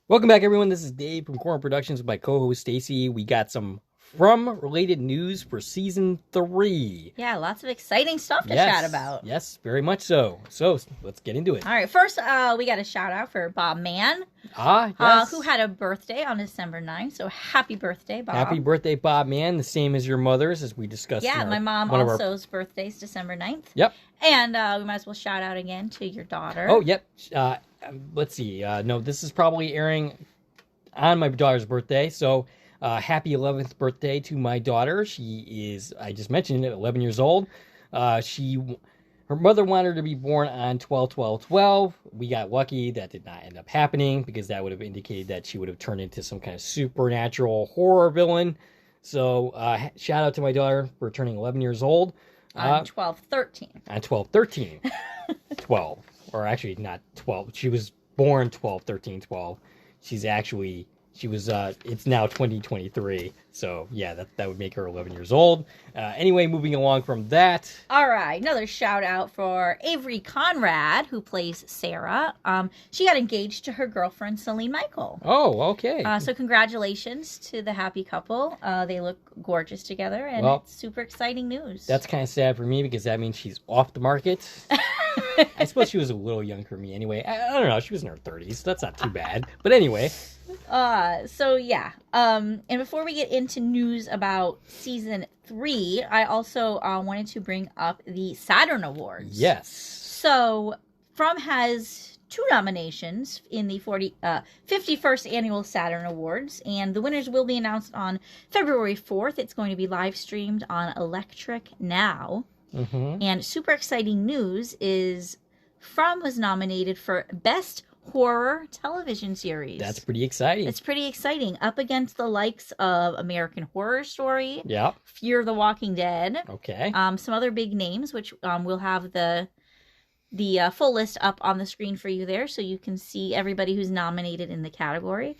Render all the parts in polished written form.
Welcome back, everyone. This is Dave from Corn Productions with my co-host Stacie. We got some From-related news for season 3. Yeah, lots of exciting stuff to chat about. Yes, very much so. So let's get into it. All right, first we got a shout out for Bob Mann, Yes. who had a birthday on December 9th. So happy birthday, Bob. Happy birthday, Bob Mann. The same as your mother's, as we discussed. Yeah, my mom also's birthday's December 9th. Yep. And we might as well shout out again to your daughter. Oh, yep. Let's see. No, this is probably airing on my daughter's birthday. So happy 11th birthday to my daughter. She is, I just mentioned it, 11 years old. Her mother wanted her to be born on 12/12/12. We got lucky. That did not end up happening because that would have indicated that she would have turned into some kind of supernatural horror villain. So shout out to my daughter for turning 11 years old. On 12/13. On 12/13. 12. Or actually not 12. She was born 12/13/12. It's now 2023. So yeah, that would make her 11 years old. Anyway, moving along from that. All right, another shout out for Avery Conrad, who plays Sarah. She got engaged to her girlfriend, Celine Michael. Oh, okay. So congratulations to the happy couple. They look gorgeous together, and it's super exciting news. That's kind of sad for me because that means she's off the market. I suppose she was a little younger than me anyway. I don't know. She was in her 30s. That's not too bad. But anyway. So yeah. And before we get into news about season 3, I also wanted to bring up the Saturn Awards. Yes. So From has 2 nominations in the 51st Annual Saturn Awards, and the winners will be announced on February 4th. It's going to be live streamed on Electric Now. Mm-hmm. And super exciting news is From was nominated for Best Horror Television Series. That's pretty exciting. It's pretty exciting. Up against the likes of American Horror Story, Fear the Walking Dead. Okay. Some other big names, which we'll have the full list up on the screen for you there, so you can see everybody who's nominated in the category.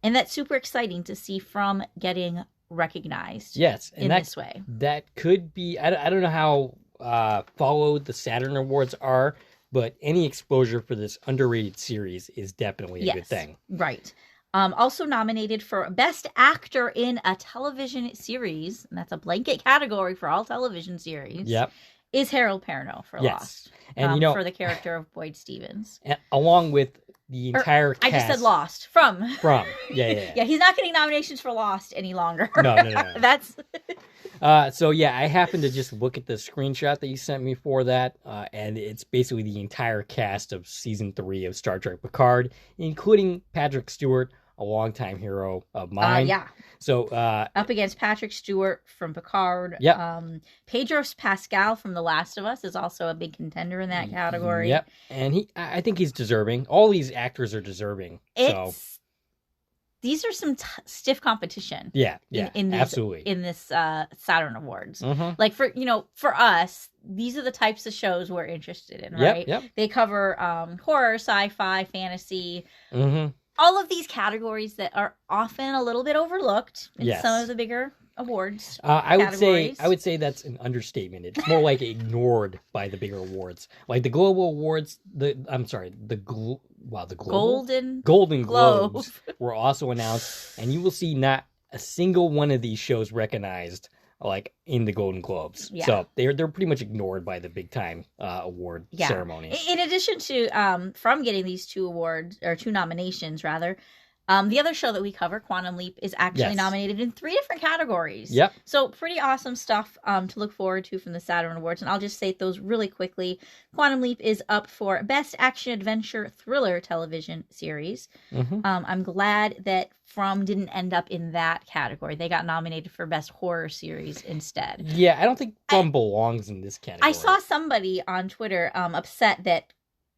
And that's super exciting to see From getting recognized. Yes, and in this way. That could be. I don't know how followed the Saturn Awards are, but any exposure for this underrated series is definitely a good thing. Right. Also nominated for Best Actor in a Television Series, and that's a blanket category for all television series. Yep. Is Harold Perrineau for Lost. And for the character of Boyd Stevens. Along with the entire cast. I just said Lost. From. Yeah. Yeah, he's not getting nominations for Lost any longer. No. That's... So yeah, I happened to just look at the screenshot that you sent me for that, and it's basically the entire cast of season 3 of Star Trek Picard, including Patrick Stewart, a longtime hero of mine. Yeah. So up against Patrick Stewart from Picard. Yep. Pedro Pascal from The Last of Us is also a big contender in that category. Yep. And I think he's deserving. All these actors are deserving. These are some stiff competition. Yeah, in these, absolutely. In this Saturn Awards. Mm-hmm. Like for us, these are the types of shows we're interested in, right? Yep. They cover horror, sci-fi, fantasy. Mm-hmm. All of these categories that are often a little bit overlooked in some of the bigger awards. I would say that's an understatement. It's more like ignored by the bigger awards, like the global awards. The Golden Globes were also announced, and you will see not a single one of these shows recognized like in the Golden Globes. Yeah. So they're pretty much ignored by the big time award ceremonies. In addition to From getting these 2 awards, or 2 nominations rather, the other show that we cover, Quantum Leap, is actually nominated in 3 different categories. Yep. So pretty awesome stuff to look forward to from the Saturn Awards. And I'll just say those really quickly. Quantum Leap is up for Best Action Adventure Thriller Television Series. Mm-hmm. I'm glad that From didn't end up in that category. They got nominated for Best Horror Series instead. Yeah, I don't think From belongs in this category. I saw somebody on Twitter upset that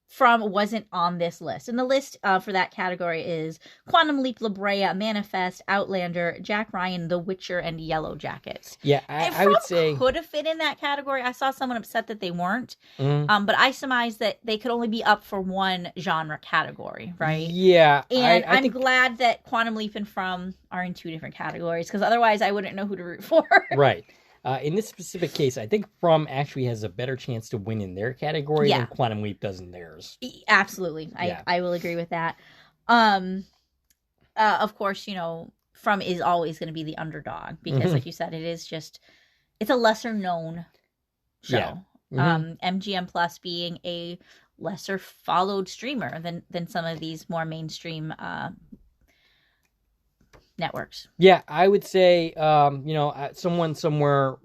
From wasn't on this list. And the list for that category is Quantum Leap, La Brea, Manifest, Outlander, Jack Ryan, The Witcher, and Yellow Jackets. Yeah, I would say could have fit in that category. I saw someone upset that they weren't. But I surmised that they could only be up for one genre category, right? Yeah. And I'm glad that Quantum Leap and From are in 2 different categories, because otherwise I wouldn't know who to root for. Right. In this specific case, I think From actually has a better chance to win in their category than Quantum Leap does in theirs. Absolutely. I will agree with that. of course, From is always going to be the underdog because, like you said, it's a lesser known show. Yeah. MGM Plus being a lesser followed streamer than some of these more mainstream networks. Yeah, I would say, someone somewhere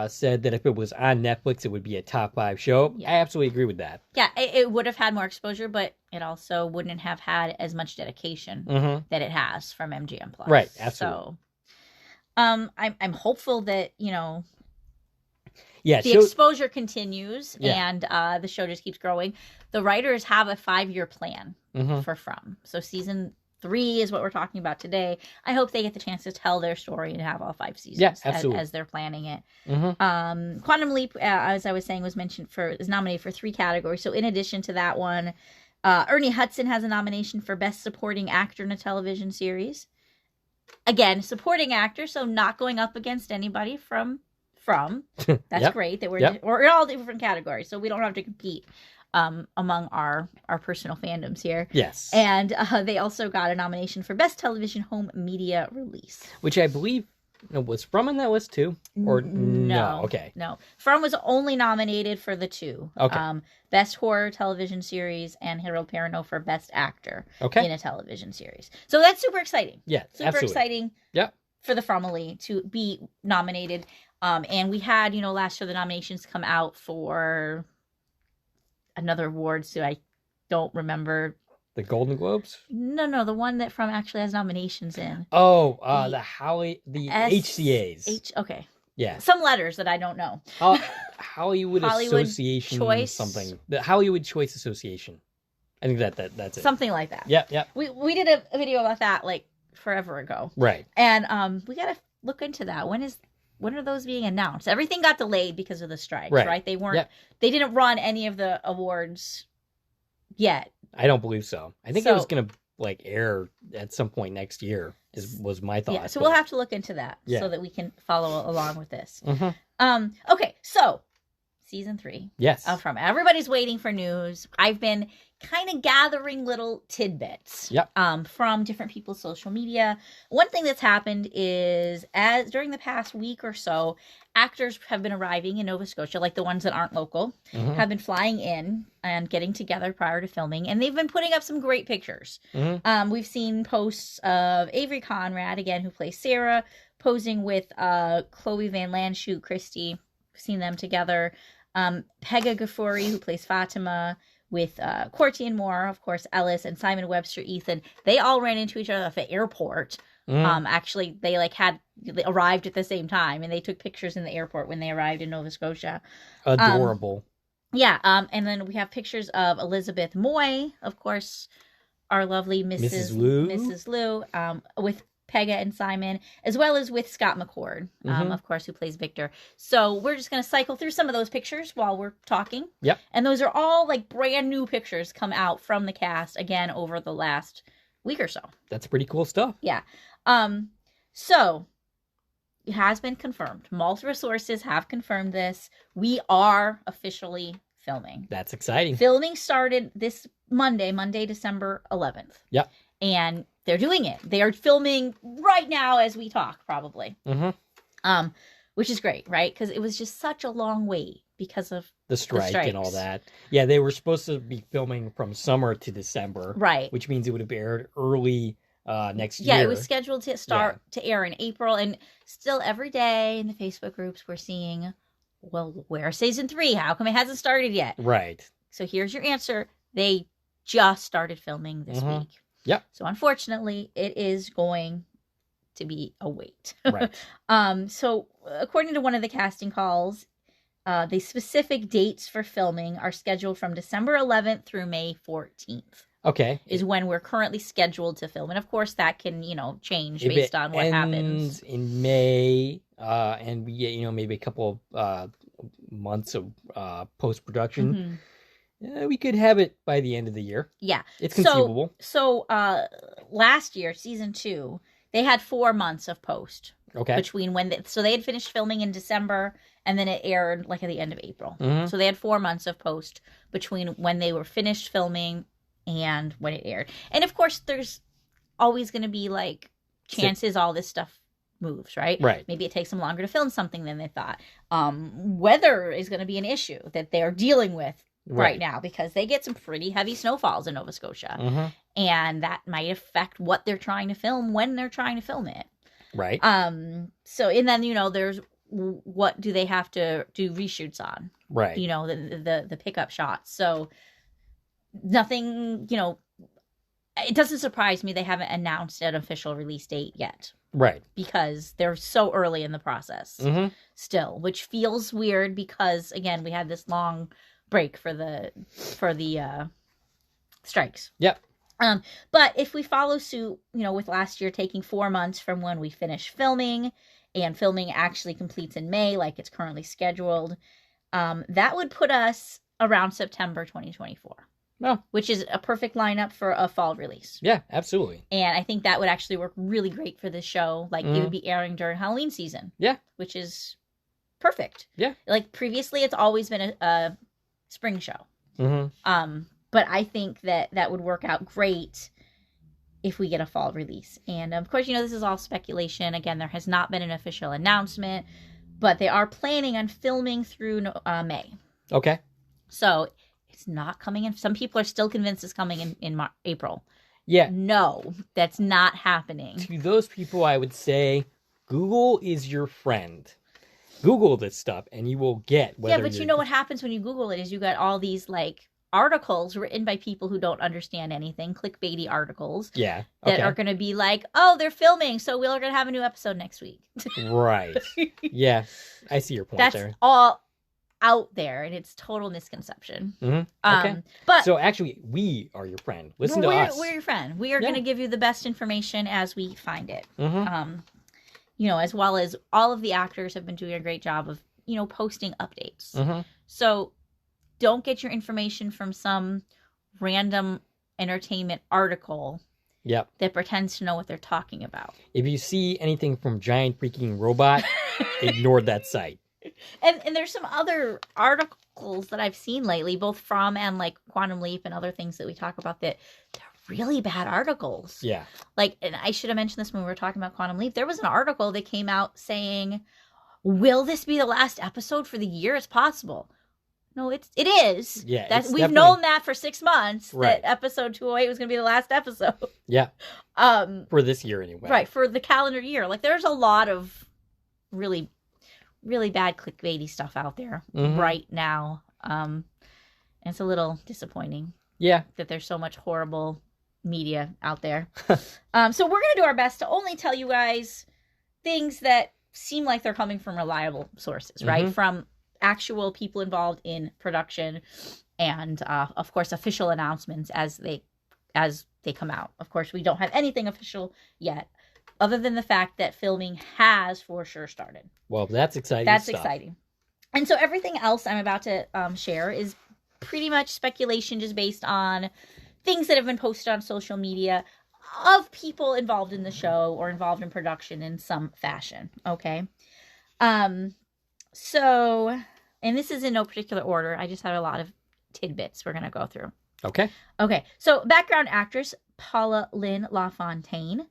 said that if it was on Netflix, it would be a top 5 show. Yeah. I absolutely agree with that. Yeah, it would have had more exposure, but it also wouldn't have had as much dedication that it has from MGM Plus. Right, absolutely. So, I'm hopeful that Yeah, the exposure continues and the show just keeps growing. The writers have a 5-year plan for From. So season 3 is what we're talking about today. I hope they get the chance to tell their story and have all 5 seasons as they're planning it. Quantum Leap, as I was saying, is nominated for 3 categories. So in addition to that one, Ernie Hudson has a nomination for Best Supporting Actor in a Television Series. Again, supporting actor, so not going up against anybody from. That's great. That we're in all different categories, so we don't have to compete among our personal fandoms here. Yes. And they also got a nomination for Best Television Home Media Release. Which I believe was From on that list too? Or no? Okay. No. From was only nominated for the 2. Okay. Best Horror Television Series and Harold Perrineau for Best Actor in a Television Series. So that's super exciting. Yeah, super exciting. Yep. For the Fromily to be nominated. And we had, last year the nominations come out for another award, so I don't remember. The Golden Globes? No, the one that From actually has nominations in. Oh, the HCAs. Okay. Yeah. Some letters that I don't know. Hollywood Association Choice. Something. The Hollywood Choice Association. I think that's it. Something like that. Yeah. We did a video about that like forever ago. Right. And we got to look into that. When are those being announced? Everything got delayed because of the strikes, right? They weren't. Yep. They didn't run any of the awards yet. I don't believe so. I think it was going to air at some point next year. Was my thought. Yeah, so we'll have to look into that so that we can follow along with this. Okay, so season 3. Yes. From everybody's waiting for news. I've been kind of gathering little tidbits from different people's social media. One thing that's happened is during the past week or so, actors have been arriving in Nova Scotia, like the ones that aren't local, have been flying in and getting together prior to filming, and they've been putting up some great pictures. We've seen posts of Avery Conrad, again, who plays Sarah, posing with Chloe Van Lanschut Christie. We've seen them together. Pega Ghaffori, who plays Fatima, with Courtney Moore, of course, Ellis, and Simon Webster Ethan. They all ran into each other at the airport. Actually, they they arrived at the same time, and they took pictures in the airport when they arrived in Nova Scotia. Adorable. And then we have pictures of Elizabeth Moy, of course, our lovely Mrs. Liu, with Pega and Simon, as well as with Scott McCord, of course, who plays Victor. So we're just going to cycle through some of those pictures while we're talking. Yep. And those are all brand new pictures come out from the cast, again, over the last week or so. That's pretty cool stuff. Yeah. So it has been confirmed. Multiple sources have confirmed this. We are officially filming. That's exciting. Filming started this Monday, December 11th. Yep. And they're doing it. They are filming right now as we talk, probably. Which is great, right? Because it was just such a long wait because of the strike and all that. Yeah, they were supposed to be filming from summer to December. Right. Which means it would have aired early next year. Yeah, it was scheduled to to air in April. And still every day in the Facebook groups, we're seeing, well, where's season 3? How come it hasn't started yet? Right. So here's your answer. They just started filming this week. Yep. So unfortunately, it is going to be a wait. Right. So according to one of the casting calls, the specific dates for filming are scheduled from December 11th through May 14th. Okay. Is when we're currently scheduled to film. And of course that can, change based on what happens. In May, and we get, maybe a couple of months of post-production. We could have it by the end of the year. Yeah. It's conceivable. So last year, season 2, they had 4 months of post. Okay. Between so they had finished filming in December, and then it aired at the end of April. So they had 4 months of post between when they were finished filming and when it aired. And of course, there's always going to be like chances all this stuff moves, right? Right. Maybe it takes them longer to film something than they thought. Weather is going to be an issue that they are dealing with right now because they get some pretty heavy snowfalls in Nova Scotia. And that might affect what they're trying to film when they're trying to film it. Right. So, and then, there's what do they have to do reshoots on? Right. The pickup shots. So nothing, it doesn't surprise me they haven't announced an official release date yet. Right. Because they're so early in the process still, which feels weird because, again, we had this long break for the strikes. Yep. But if we follow suit, with last year taking 4 months from when we finished filming and filming actually completes in May, like it's currently scheduled, that would put us around September 2024. Oh. Which is a perfect lineup for a fall release. Yeah, absolutely. And I think that would actually work really great for this show. Like, it would be airing during Halloween season. Yeah. Which is perfect. Yeah. Like, previously, it's always been a spring show. But I think that would work out great if we get a fall release. And, of course, this is all speculation. Again, there has not been an official announcement. But they are planning on filming through May. Okay. So it's not coming in. Some people are still convinced it's coming in April. Yeah. No, that's not happening. To those people, I would say Google is your friend. Google this stuff and you will get whether. Yeah, but you know what happens when you Google it is you got all these like articles written by people who don't understand anything, clickbaity articles. Yeah. That are going to be like, oh, they're filming, so we're going to have a new episode next week. Right. Yeah. I see your point there. That's all out there, and it's total misconception. Okay. But so actually, we are your friend. Listen to us. We're your friend. We are going to give you the best information as we find it. As well as all of the actors have been doing a great job of posting updates. So don't get your information from some random entertainment article. Yep. That pretends to know what they're talking about. If you see anything from Giant Freaking Robot, ignore that site. And there's some other articles that I've seen lately, both from and like Quantum Leap and other things that we talk about that they're really bad articles. Yeah. Like, and I should have mentioned this when we were talking about Quantum Leap. There was an article that came out saying, will this be the last episode for the year? It's possible. No, it is. Yeah. We've known that for 6 months, right. that episode 208 was going to be the last episode. Yeah. For this year anyway. Right. For the calendar year. Like, there's a lot of really bad clickbaity stuff out there right now. And it's a little disappointing. Yeah. That there's so much horrible media out there. So we're going to do our best to only tell you guys things that seem like they're coming from reliable sources, right? From actual people involved in production and, of course, official announcements as they come out. Of course, we don't have anything official yet, other than the fact that filming has for sure started. Well, that's exciting. That's exciting. And so everything else I'm about to share is pretty much speculation just based on things that have been posted on social media of people involved in the show or involved in production in some fashion. Okay. So, and this is in no particular order. I just have a lot of tidbits we're going to go through. Okay. Okay. So background actress Paula Lynn LaFontaine.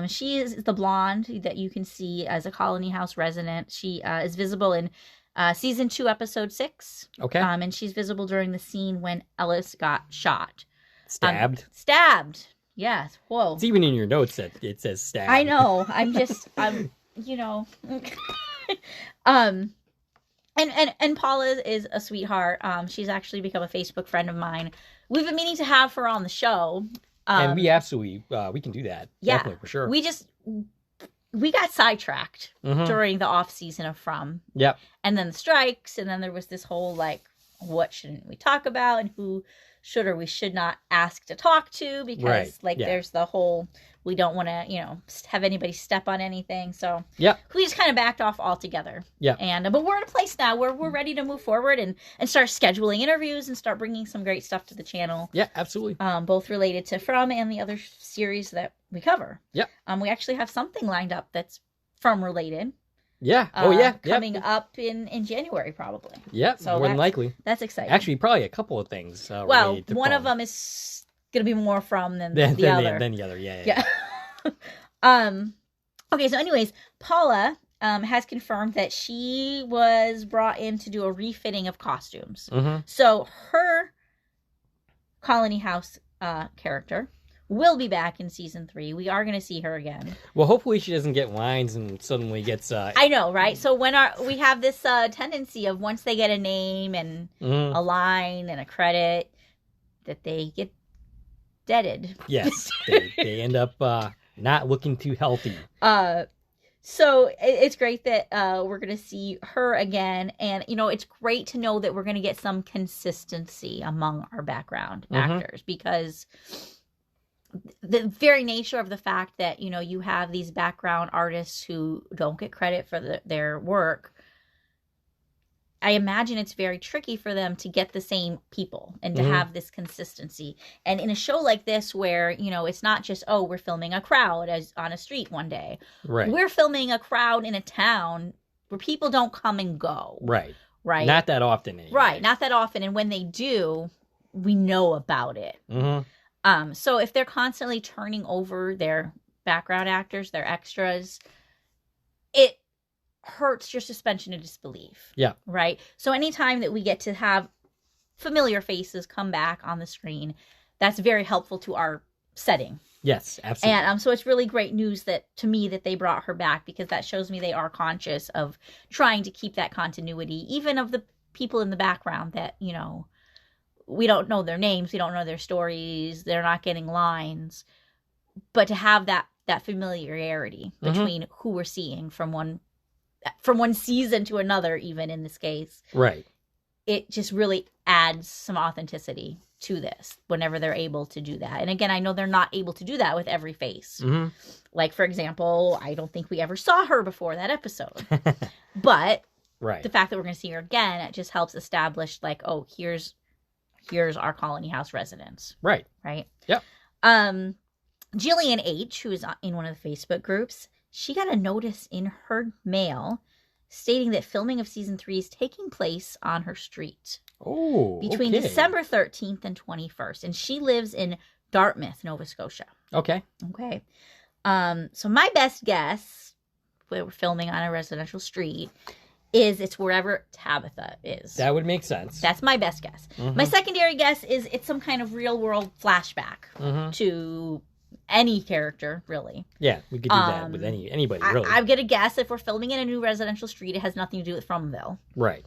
She is the blonde that you can see as a Colony House resident. She is visible in season 2, episode 6. Okay. And she's visible during the scene when Ellis got shot. Stabbed. Stabbed. Yes. Whoa. It's even in your notes that it says stabbed. I know. And Paula is a sweetheart. She's actually become a Facebook friend of mine. We've been meaning to have her on the show. And we absolutely, we can do that. Yeah, definitely, for sure. We got sidetracked during the off season of From. Yep. And then the strikes, and then there was this whole, like, what shouldn't we talk about, and who should or we should not ask to talk to, because, there's the whole, we don't want to, have anybody step on anything. So we just kind of backed off altogether. Yeah. But we're in a place now where we're ready to move forward and start scheduling interviews and start bringing some great stuff to the channel. Yeah, absolutely. Both related to From and the other series that we cover. Yeah. We actually have something lined up that's From related. Yeah. Coming up in January, probably. Yeah. So more than likely. That's exciting. Actually, probably a couple of things. Well, one of them is gonna be more from than Then the other. Than the other, yeah. Okay, so anyways, Paula has confirmed that she was brought in to do a refitting of costumes. Mm-hmm. So her Colony House character will be back in season 3. We are going to see her again. Well, hopefully she doesn't get lines and suddenly gets... I know, right? So when we have this tendency of once they get a name and a line and a credit, that they get deaded. Yes, they end up not looking too healthy. So it's great that we're going to see her again. And, it's great to know that we're going to get some consistency among our background actors, because the very nature of the fact that, you have these background artists who don't get credit for their work, I imagine it's very tricky for them to get the same people and to have this consistency. And in a show like this where, it's not just, we're filming a crowd as on a street one day. Right. We're filming a crowd in a town where people don't come and go. Right. Right. Not that often anyway. Right. Not that often. And when they do, we know about it. So if they're constantly turning over their background actors, their extras, it hurts your suspension of disbelief. Yeah. Right? So anytime that we get to have familiar faces come back on the screen, that's very helpful to our setting. Yes, absolutely. And so it's really great news to me that they brought her back, because that shows me they are conscious of trying to keep that continuity, even of the people in the background that, we don't know their names, we don't know their stories, they're not getting lines, but to have that familiarity between who we're seeing from one season to another, even in this case. Right. It just really adds some authenticity to this whenever they're able to do that. And again, I know they're not able to do that with every face. Like, for example, I don't think we ever saw her before that episode. But right. The fact that we're going to see her again, it just helps establish, like, here's our Colony House residents. Right. Right? Yep. Jillian H., who is in one of the Facebook groups, she got a notice in her mail stating that filming of season 3 is taking place on her street. Oh, between December 13th and 21st. And she lives in Dartmouth, Nova Scotia. Okay. Okay. So my best guess, we're filming on a residential street, is it's wherever Tabitha is. That would make sense. That's my best guess. My secondary guess is it's some kind of real world flashback to any character, really. Yeah, we could do that with anybody, really. I'm going to guess if we're filming in a new residential street, it has nothing to do with Fromville. Right.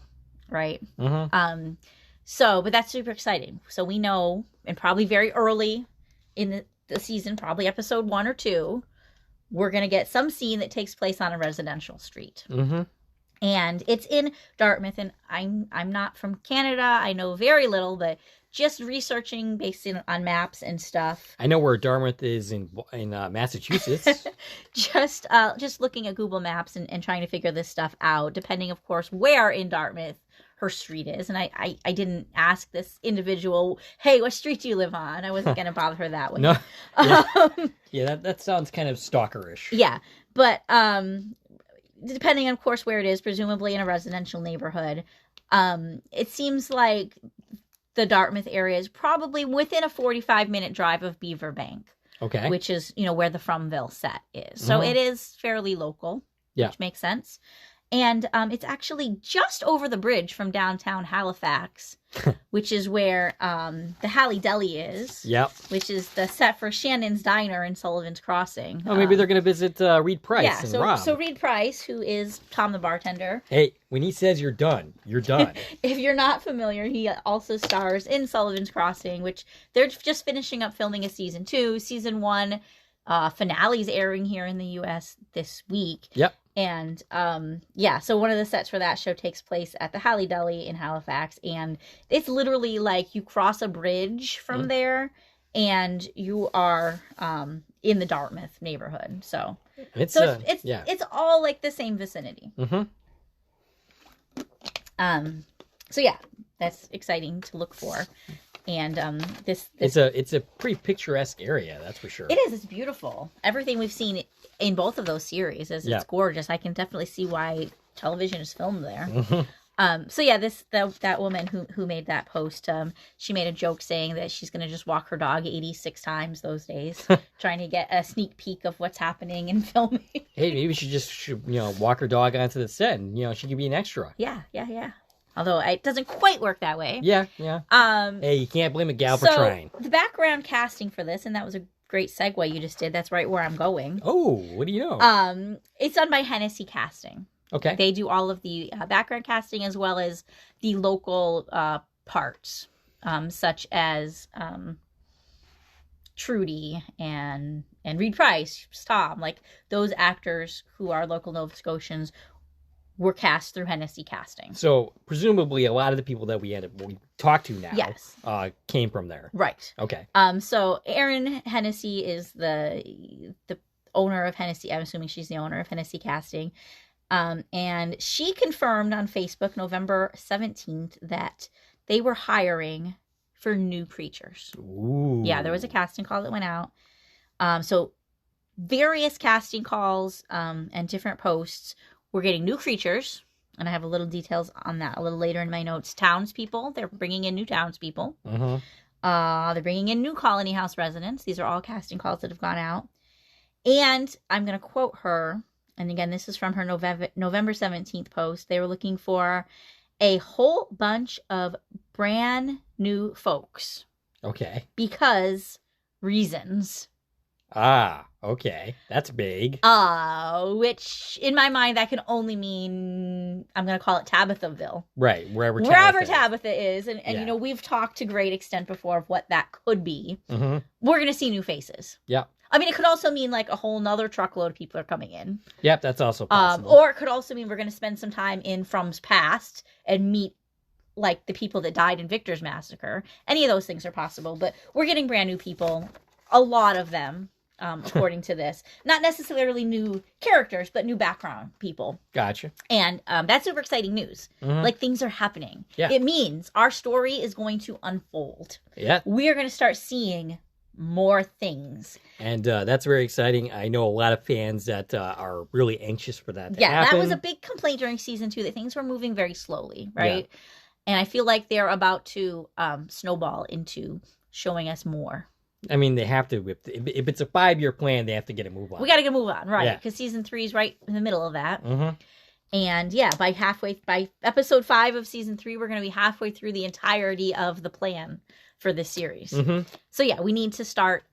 Right? But that's super exciting. So we know, and probably very early in the season, probably episode 1 or 2, we're going to get some scene that takes place on a residential street. And it's in Dartmouth, and I'm not from Canada. I know very little, but just researching based on maps and stuff. I know where Dartmouth is in Massachusetts. just looking at Google Maps and trying to figure this stuff out, depending, of course, where in Dartmouth her street is. And I didn't ask this individual, hey, what street do you live on? I wasn't going to bother her that way. No. Yeah, that sounds kind of stalkerish. Yeah, but depending on, of course, where it is, presumably in a residential neighborhood, it seems like the Dartmouth area is probably within a 45-minute drive of Beaver Bank. Okay. Which is, where the Fromville set is. So it is fairly local. Yeah. Which makes sense. And it's actually just over the bridge from downtown Halifax, which is where the Hallie Deli is. Yep. Which is the set for Shannon's Diner in Sullivan's Crossing. Oh, maybe they're going to visit Reed Price and Rob. So Reed Price, who is Tom the bartender. Hey, when he says you're done, you're done. If you're not familiar, he also stars in Sullivan's Crossing, which they're just finishing up filming a season 2. Season 1 finale's airing here in the U.S. this week. Yep. And so one of the sets for that show takes place at the Hallie Deli in Halifax, and it's literally like you cross a bridge from there and you are in the Dartmouth neighborhood. So it's all like the same vicinity. So yeah, that's exciting to look for. And this it's a pretty picturesque area, that's for sure. It is. It's beautiful. Everything we've seen in both of those series is it's gorgeous. I can definitely see why television is filmed there. So yeah, that woman who made that post, she made a joke saying that she's gonna just walk her dog 86 times those days, trying to get a sneak peek of what's happening in filming. Hey, maybe she should walk her dog onto the set, and she could be an extra. Yeah. Although it doesn't quite work that way. Yeah. Hey, you can't blame a gal for trying. The background casting for this, and that was a great segue you just did. That's right where I'm going. Oh, what do you know? It's done by Hennessy Casting. Okay. They do all of the background casting as well as the local parts, such as Trudy and Reed Price, Tom. Like those actors who are local Nova Scotians were cast through Hennessy Casting. So presumably a lot of the people that we talk to now, yes, came from there. Right. Okay. So Erin Hennessy is the owner of Hennessy. I'm assuming she's the owner of Hennessy Casting. And she confirmed on Facebook November 17th that they were hiring for new creatures. Ooh. Yeah, there was a casting call that went out. So various casting calls and different posts. We're getting new creatures, and I have a little details on that a little later in my notes. Townspeople, they're bringing in new townspeople. Mm-hmm. They're bringing in new Colony House residents. These are all casting calls that have gone out. And I'm going to quote her. And again, this is from her November 17th post. They were looking for a whole bunch of brand new folks. Okay. Because reasons. Ah, okay. That's big. Which, in my mind, that can only mean, I'm going to call it Tabithaville. Right, wherever Tabitha is. And yeah. We've talked to great extent before of what that could be. Mm-hmm. We're going to see new faces. Yeah. I mean, it could also mean like a whole nother truckload of people are coming in. Yep, that's also possible. Or it could also mean we're going to spend some time in From's past and meet like the people that died in Victor's massacre. Any of those things are possible, but we're getting brand new people. A lot of them, according to this. Not necessarily new characters, but new background people. Gotcha. And that's super exciting news. Mm-hmm. Like things are happening. Yeah. It means our story is going to unfold. Yeah. We are going to start seeing more things. And that's very exciting. I know a lot of fans that are really anxious for that to happen. That was a big complaint during season 2 that things were moving very slowly, right? Yeah. And I feel like they're about to snowball into showing us more. I mean, they have to. If it's a 5-year plan, they have to get a move on. We got to get a move on, right? Because season 3 is right in the middle of that. Mm-hmm. And yeah, by episode 5 of season 3, we're going to be halfway through the entirety of the plan for this series. Mm-hmm. So yeah, we need to start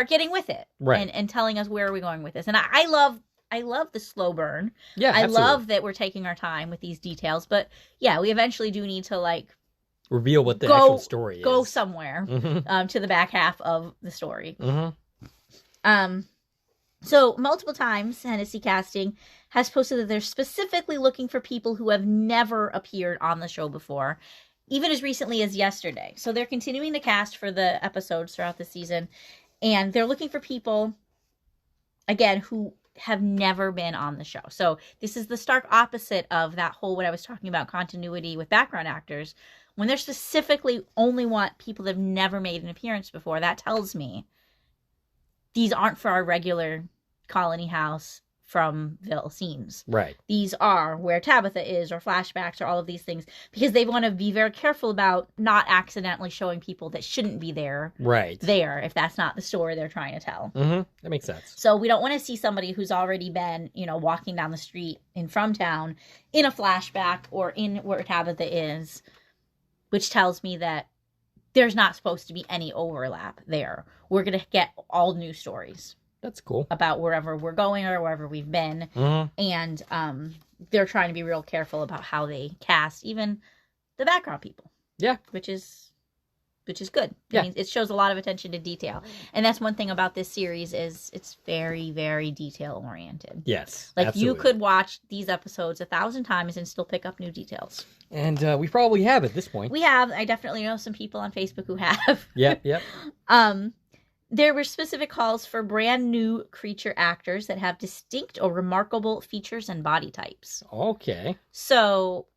getting with it, right? And telling us where are we going with this. And I love the slow burn. Yeah, I love that we're taking our time with these details. But yeah, we eventually do need to like reveal what the actual story is. Go somewhere to the back half of the story. Mm-hmm. So multiple times, Hennessy Casting has posted that they're specifically looking for people who have never appeared on the show before. Even as recently as yesterday. So they're continuing to cast for the episodes throughout the season. And they're looking for people, again, who have never been on the show. So this is the stark opposite of that whole, what I was talking about, continuity with background actors. When they're specifically only want people that have never made an appearance before, that tells me these aren't for our regular Colony House Fromville scenes. Right. These are where Tabitha is, or flashbacks, or all of these things, because they want to be very careful about not accidentally showing people that shouldn't be there. Right. There, if that's not the story they're trying to tell. Mm-hmm. That makes sense. So we don't want to see somebody who's already been, walking down the street in Fromtown in a flashback or in where Tabitha is, which tells me that there's not supposed to be any overlap there. We're going to get all new stories. That's cool. About wherever we're going or wherever we've been. Mm-hmm. And they're trying to be real careful about how they cast even the background people. Yeah. Which is good. Yeah. I mean, it shows a lot of attention to detail. And that's one thing about this series is it's very, very detail oriented. Yes. Like absolutely. you could watch these episodes 1,000 times and still pick up new details. And we probably have at this point. We have. I definitely know some people on Facebook who have. Yep. There were specific calls for brand new creature actors that have distinct or remarkable features and body types. Okay. So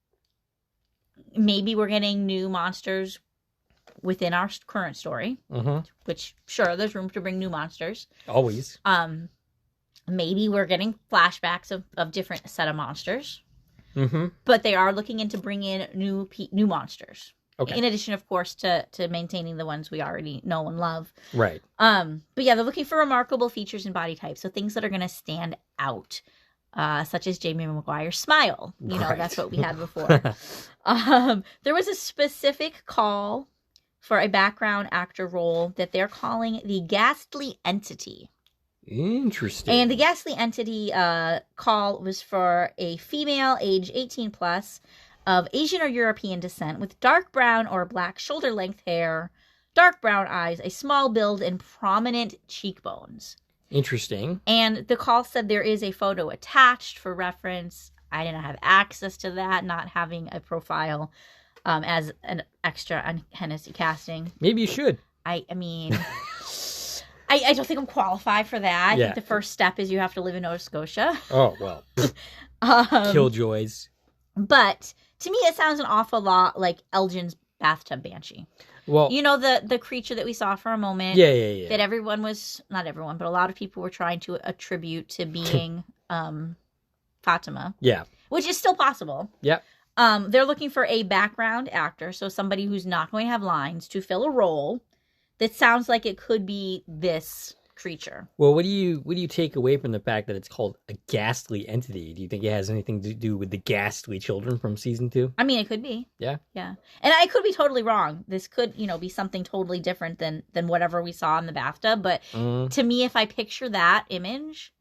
maybe we're getting new monsters within our current story, which, sure, there's room to bring new monsters. Always. Maybe we're getting flashbacks of different set of monsters. Mm-hmm. but they are looking into bringing in new monsters. Okay. In addition, of course, to maintaining the ones we already know and love. Right. But yeah, they're looking for remarkable features and body types. So things that are going to stand out, such as Jamie Maguire's smile. You know, that's what we had before. There was a specific call for a background actor role that they're calling the Ghastly Entity. Interesting. And the Ghastly Entity call was for a female, age 18 plus, of Asian or European descent with dark brown or black shoulder-length hair, dark brown eyes, a small build, and prominent cheekbones. Interesting. And the call said there is a photo attached for reference. I didn't have access to that, not having a profile as an extra on Hennessy Casting. Maybe you should. I mean... I don't think I'm qualified for that. I think the first step is you have to live in Nova Scotia. Oh, well. Killjoys. But to me, it sounds an awful lot like Elgin's bathtub banshee. Well, you know, the creature that we saw for a moment. Yeah. That everyone was, not everyone, but a lot of people were trying to attribute to being Fatima. Yeah. Which is still possible. Yep. They're looking for a background actor, so somebody who's not going to have lines, to fill a role that sounds like it could be this creature. Well, what do you take away from the fact that it's called a ghastly entity? Do you think it has anything to do with the ghastly children from season 2? I mean, it could be. Yeah. Yeah. And I could be totally wrong. This could, be something totally different than whatever we saw in the bathtub. But to me, if I picture that image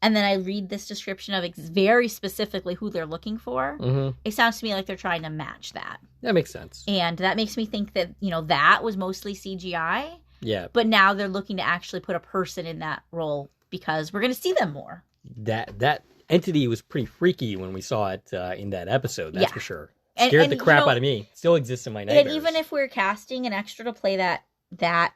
and then I read this description of very specifically who they're looking for, it sounds to me like they're trying to match that. That makes sense. And that makes me think that, that was mostly CGI. Yeah. But now they're looking to actually put a person in that role because we're going to see them more. That entity was pretty freaky when we saw it in that episode, that's for sure. Scared the crap out of me. Still exists in my nightmares. And even if we're casting an extra to play that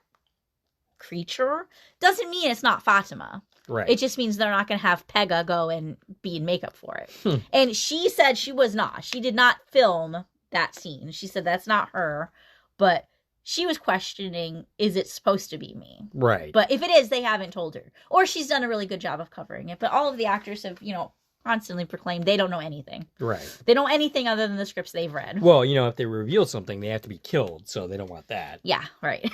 creature, doesn't mean it's not Fatima. Right. It just means they're not going to have Pega go and be in makeup for it. And she said she was not. She did not film that scene. She said that's not her. But she was questioning, is it supposed to be me? Right. But if it is, they haven't told her. Or she's done a really good job of covering it. But all of the actors have, constantly proclaimed they don't know anything. Right. They don't know anything other than the scripts they've read. Well, if they reveal something, they have to be killed, so they don't want that. Yeah, right.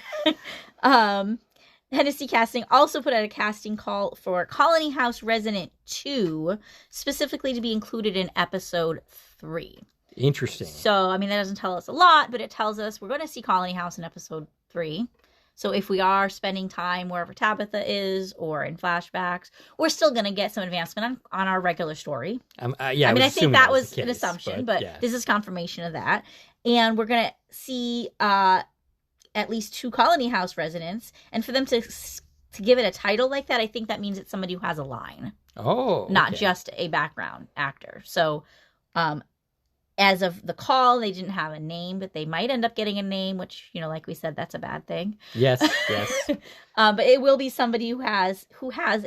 Hennessy Casting also put out a casting call for Colony House Resident 2, specifically to be included in episode 3. Interesting. So, that doesn't tell us a lot, but it tells us we're going to see Colony House in episode 3. So if we are spending time wherever Tabitha is or in flashbacks, we're still going to get some advancement on our regular story. I think that was an assumption, but this is confirmation of that. And we're going to see at least 2 Colony House residents. And for them to give it a title like that, I think that means it's somebody who has a line. Oh, okay. Not just a background actor. So as of the call, they didn't have a name, but they might end up getting a name, which, like we said, that's a bad thing. Yes. But it will be somebody who has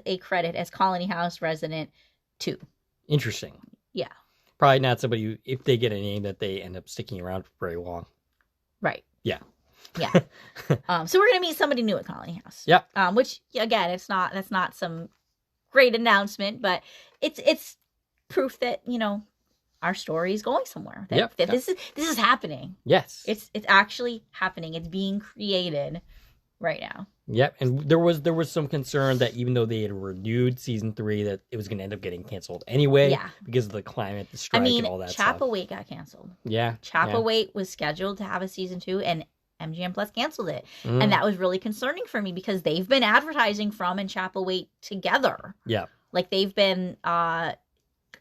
a credit as Colony House Resident 2. Interesting. Yeah. Probably not somebody who, if they get a name, that they end up sticking around for very long. Right. Yeah. Yeah. So we're going to meet somebody new at Colony House. Yep. Which, again, that's not some great announcement, but it's proof that, our story is going somewhere. That this is happening. Yes. It's actually happening. It's being created right now. Yep. And there was some concern that even though they had renewed season 3, that it was going to end up getting canceled anyway. Yeah. Because of the climate, the strike, and all that stuff. Chapel got canceled. Yeah. Chapel was scheduled to have a season 2, and MGM Plus canceled it. And that was really concerning for me because they've been advertising From and Chapel together. Yeah. Like they've been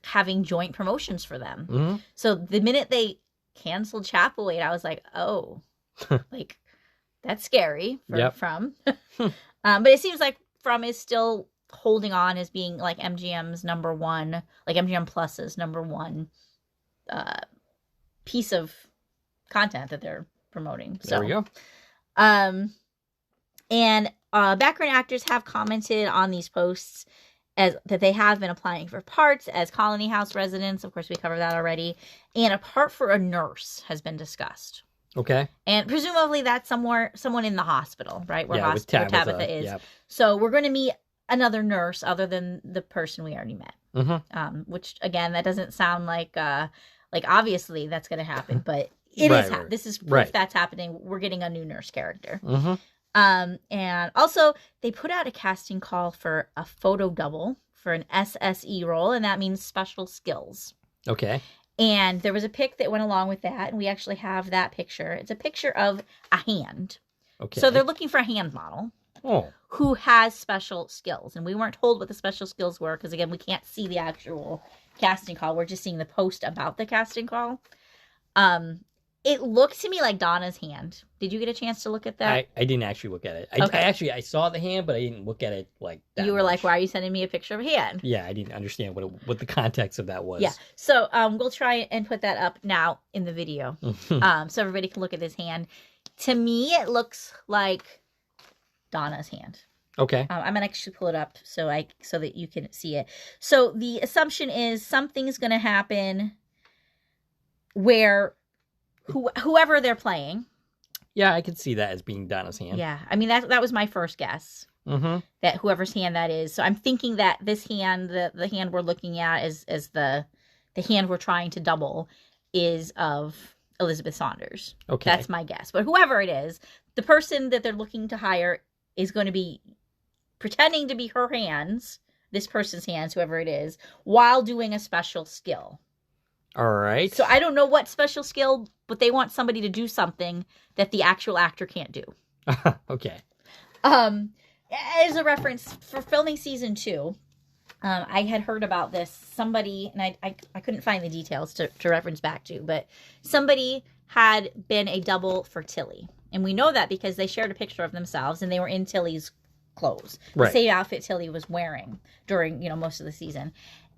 having joint promotions for them. So the minute they canceled Chapel I was like, oh, like that's scary for From. But it seems like From is still holding on as being like MGM's number one, like MGM Plus's number one piece of content that they're promoting. So there we go. And background actors have commented on these posts as that they have been applying for parts as Colony House residents. Of course, we covered that already. And a part for a nurse has been discussed. Okay. And presumably that's someone in the hospital, right? Where Tabitha is. Yep. So we're going to meet another nurse other than the person we already met. Which again, that doesn't sound like obviously that's going to happen, but it Right, is. right. This is proof Right. that's happening. We're getting a new nurse character. Mm-hmm. And also they put out a casting call for a photo double for an SSE role, and that means special skills. Okay. And there was a pic that went along with that, and we actually have that picture. It's a picture of a hand. Okay. So they're looking for a hand model who has special skills. And we weren't told what the special skills were because, again, we can't see the actual casting call. We're just seeing the post about the casting call. It looked to me like Donna's hand. Did you get a chance to look at that? I didn't actually look at it. Okay. I saw the hand, but I didn't look at it like that. You were like, much. why are you sending me a picture of a hand? Yeah, I didn't understand what the context of that was. Yeah. So we'll try and put that up now in the video so everybody can look at this hand. To me, it looks like Donna's hand. Okay. I'm gonna actually pull it up so that you can see it. So the assumption is something's gonna happen where whoever they're playing. Yeah, I could see that as being Donna's hand. Yeah, I mean that was my first guess. That whoever's hand that is. So I'm thinking that this hand, the hand we're looking at, as the hand we're trying to double, is of Elizabeth Saunders. Okay. That's my guess. But whoever it is, the person that they're looking to hire is going to be pretending to be her hands, this person's hands, whoever it is, while doing a special skill. All right. So I don't know what special skill, but they want somebody to do something that the actual actor can't do. Okay. As a reference, for filming season 2, I had heard about this. Somebody, and I couldn't find the details to reference back to, but somebody had been a double for Tilly. And we know that because they shared a picture of themselves and they were in Tilly's clothes. Right. The same outfit Tilly was wearing during, most of the season.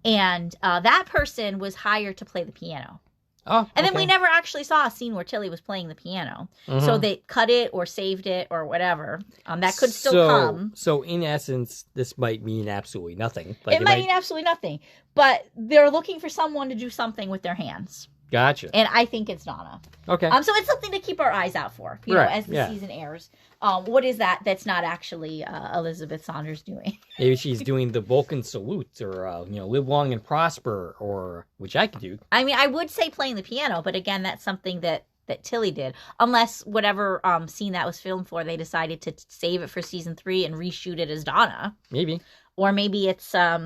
And that person was hired to play the piano. Oh, and then okay. we never actually saw a scene where Tilly was playing the piano. So they cut it or saved it or whatever. That could still come. So in essence, this might mean absolutely nothing. It might mean absolutely nothing. But they're looking for someone to do something with their hands. Gotcha. And I think it's Donna. Okay. So it's something to keep our eyes out for, Right, as the season airs. What is that's not actually Elizabeth Saunders doing? Maybe she's doing the Vulcan salute or, live long and prosper, or which I could do. I mean, I would say playing the piano, but again, that's something that Tilly did. Unless whatever scene that was filmed for, they decided to save it for season 3 and reshoot it as Donna. Maybe. Or maybe it's, I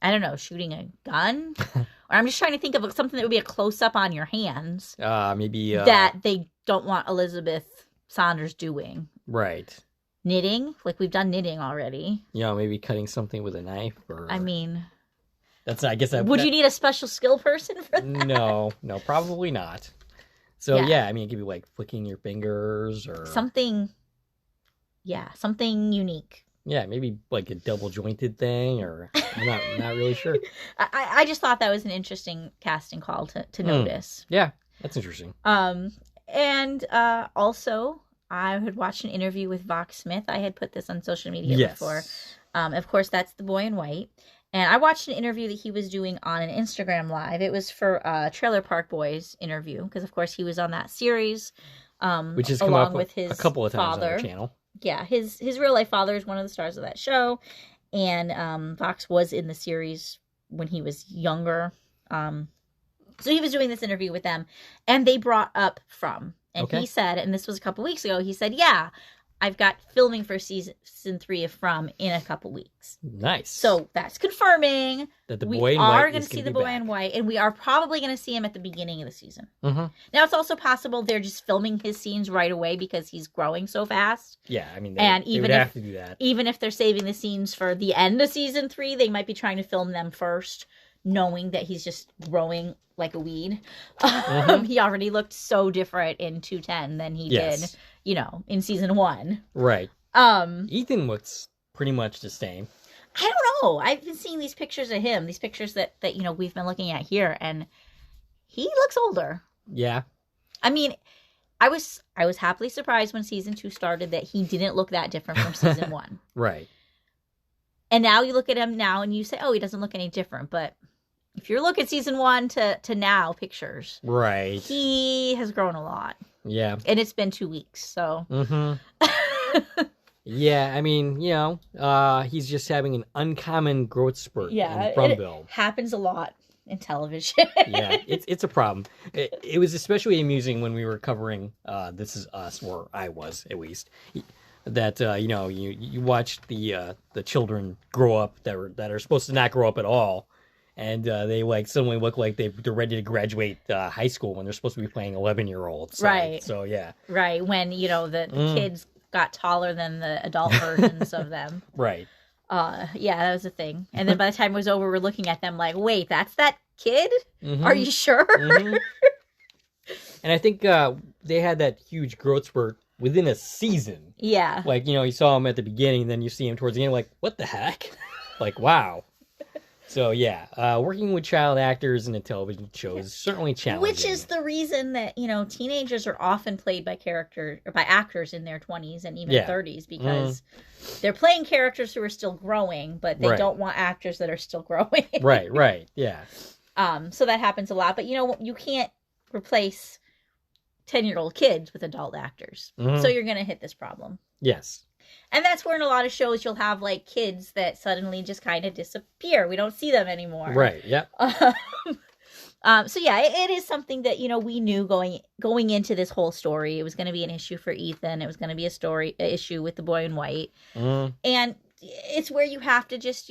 don't know, shooting a gun? Or I'm just trying to think of something that would be a close-up on your hands. Maybe. That they don't want Elizabeth Saunders doing. Right. Knitting? Like, we've done knitting already. Maybe cutting something with a knife. Or... I mean... I guess that... Would you need a special skill person for that? No, probably not. So, yeah, I mean, it could be like flicking your fingers or... Something unique. Yeah, maybe like a double jointed thing, or I'm not really sure. I just thought that was an interesting casting call to notice. Yeah, that's interesting. And also, I had watched an interview with Vox Smith. I had put this on social media before. Of course, that's the boy in white. And I watched an interview that he was doing on an Instagram Live. It was for Trailer Park Boys interview, because of course he was on that series, which has come up with his a couple of times father. on our channel. Yeah, his real life father is one of the stars of that show, and Vox was in the series when he was younger. So he was doing this interview with them, and they brought up From, and he said, and this was a couple weeks ago, he said, yeah, I've got filming for season 3 of From in a couple weeks. Nice. So that's confirming that the we boy in are white going to see the boy in white, and we are probably going to see him at the beginning of the season. Mm-hmm. Now, it's also possible they're just filming his scenes right away because he's growing so fast. Yeah, I mean, they would have to do that. Even if they're saving the scenes for the end of season 3, they might be trying to film them first, knowing that he's just growing like a weed. Mm-hmm. He already looked so different in 210 than he did, in season 1. Right. Ethan looks pretty much the same. I don't know. I've been seeing these pictures of him, these pictures that we've been looking at here, and he looks older. Yeah. I mean, I was happily surprised when season 2 started that he didn't look that different from season 1. Right. And now you look at him now and you say, oh, he doesn't look any different. But if you look at season 1 to now pictures, right, he has grown a lot. Yeah. And it's been 2 weeks, so. Mm-hmm. Yeah, I mean, he's just having an uncommon growth spurt Yeah, in it Brumville. happens a lot in television. Yeah, it's a problem. It was especially amusing when we were covering This Is Us, or I was at least. That you watch the children grow up that are supposed to not grow up at all, and they like suddenly look like they're ready to graduate high school when they're supposed to be playing 11-year-olds. Right. So yeah. Right, when the kids got taller than the adult versions of them. Right. Yeah, that was a thing. And then by the time it was over, we're looking at them like, wait, that's that kid? Mm-hmm. Are you sure? Mm-hmm. And I think they had that huge growth spurt within a season. Yeah. Like, you saw him at the beginning, then you see him towards the end, like, what the heck? Like, wow. So, yeah, working with child actors in a television show is certainly challenging. Which is the reason that, teenagers are often played by actors in their 20s and even 30s, because they're playing characters who are still growing, but they don't want actors that are still growing. Right, yeah. So that happens a lot. But, you can't replace 10-year-old kids with adult actors. So you're going to hit this problem. Yes. And that's where in a lot of shows you'll have like kids that suddenly just kind of disappear. We don't see them anymore. Right. Yep. So yeah, it is something that we knew going into this whole story. It was going to be an issue for Ethan. It was going to be an issue with the boy in white, and it's where you have to just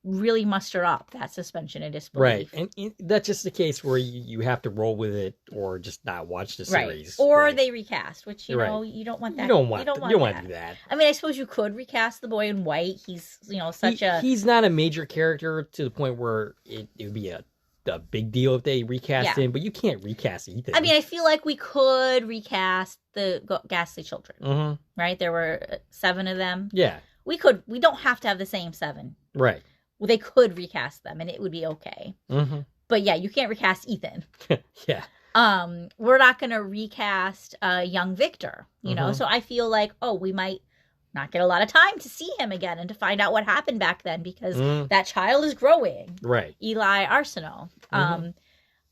really muster up that suspension of disbelief. Right, and that's just the case where you have to roll with it or just not watch the series. Right. Or they recast, which you don't want that. You don't want to do that. I mean, I suppose you could recast the boy in white. He's he's not a major character to the point where it would be a big deal if they recast him, but you can't recast Ethan. I mean, I feel like we could recast the Ghastly Children. Right? There were 7 of them. Yeah. We don't have to have the same 7. Right. Well, they could recast them and it would be okay. But yeah, you can't recast Ethan. Yeah. We're not going to recast young Victor, know? So I feel like, we might not get a lot of time to see him again and to find out what happened back then, because that child is growing. Right. Eli Arsenault. I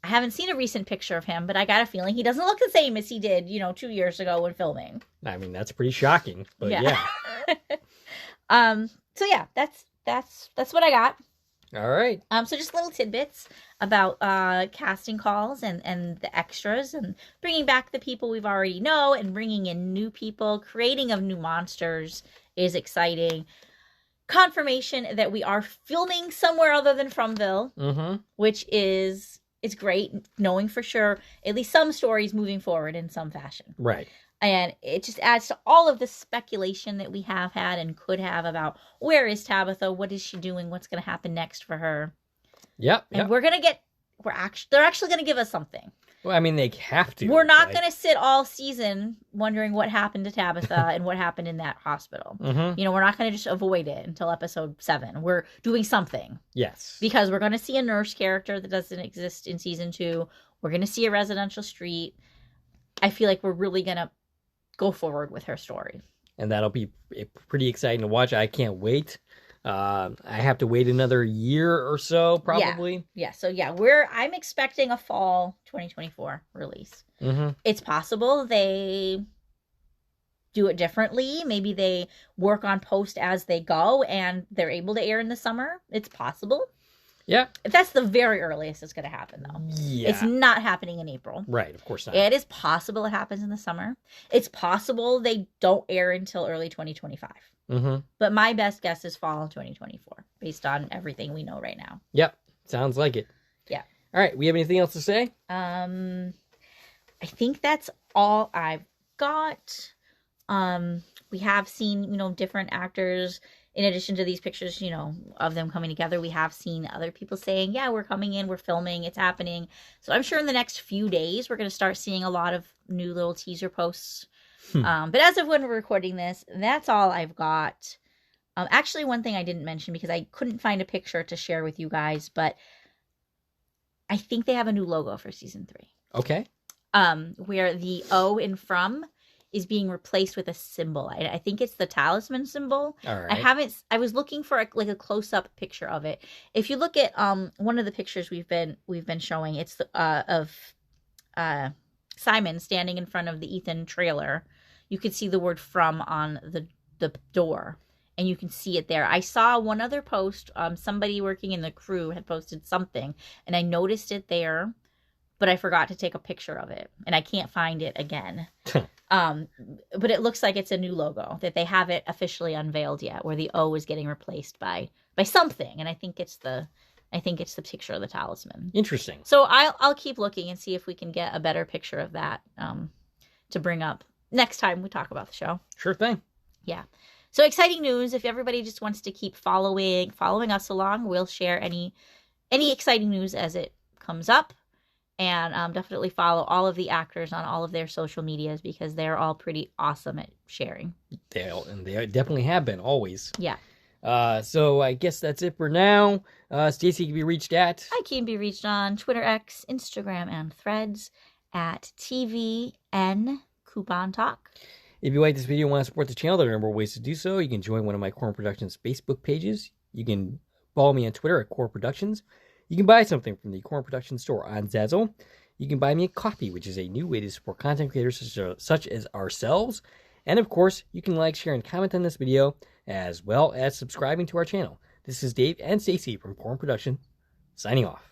haven't seen a recent picture of him, but I got a feeling he doesn't look the same as he did, 2 years ago when filming. I mean, that's pretty shocking, but yeah. So yeah, that's what I got. All right. So just little tidbits about casting calls and the extras, and bringing back the people we've already know and bringing in new people. Creating of new monsters is exciting. Confirmation that we are filming somewhere other than Fromville, which is great, knowing for sure at least some stories moving forward in some fashion. Right. And it just adds to all of the speculation that we have had and could have about where is Tabitha, what is she doing, what's going to happen next for her. Yep. And they're actually going to give us something. Well, I mean, they have to. We're not going to sit all season wondering what happened to Tabitha and what happened in that hospital. We're not going to just avoid it until episode 7. We're doing something. Yes. Because we're going to see a nurse character that doesn't exist in season 2. We're going to see a residential street. I feel like we're really going to go forward with her story. And that'll be pretty exciting to watch. I can't wait. I have to wait another year or so, probably. Yeah. So yeah, I'm expecting a fall 2024 release. It's possible they do it differently. Maybe they work on post as they go and they're able to air in the summer. It's possible. Yeah. That's the very earliest it's going to happen, though. Yeah. It's not happening in April. Right, of course not. It is possible it happens in the summer. It's possible they don't air until early 2025. But my best guess is fall 2024, based on everything we know right now. Yep. Sounds like it. Yeah. All right. We have anything else to say? I think that's all I've got. We have seen, different actors. In addition to these pictures, of them coming together, we have seen other people saying, yeah, we're coming in, we're filming, it's happening. So I'm sure in the next few days, we're going to start seeing a lot of new little teaser posts. But as of when we're recording this, that's all I've got. Actually, one thing I didn't mention because I couldn't find a picture to share with you guys, but I think they have a new logo for season 3. Okay. Where the O in from is being replaced with a symbol. I think it's the talisman symbol. All right. I was looking for a close-up picture of it. If you look at one of the pictures we've been showing, it's of Simon standing in front of the Ethan trailer, you could see the word "from" on the door, and you can see it there. I saw one other post. Somebody working in the crew had posted something, and I noticed it there, but I forgot to take a picture of it, and I can't find it again. But it looks like it's a new logo, that they haven't officially unveiled yet, where the O is getting replaced by something, and I think it's the picture of the talisman. Interesting. So I'll keep looking and see if we can get a better picture of that to bring up next time we talk about the show. Sure thing. Yeah. So exciting news. If everybody just wants to keep following us along, we'll share any exciting news as it comes up. And definitely follow all of the actors on all of their social medias, because they're all pretty awesome at sharing. They definitely have been, always. Yeah. So I guess that's it for now. Stacie can be reached at... I can be reached on Twitter, X, Instagram, and Threads at TVN Coupon Talk. If you like this video and want to support the channel, there are a number of ways to do so. You can join one of my Core Productions Facebook pages. You can follow me on Twitter at Core Productions. You can buy something from the Core Productions store on Zazzle. You can buy me a coffee, which is a new way to support content creators such as ourselves. And of course, you can like, share, and comment on this video, as well as subscribing to our channel. This is Dave and Stacie from Core Production, signing off.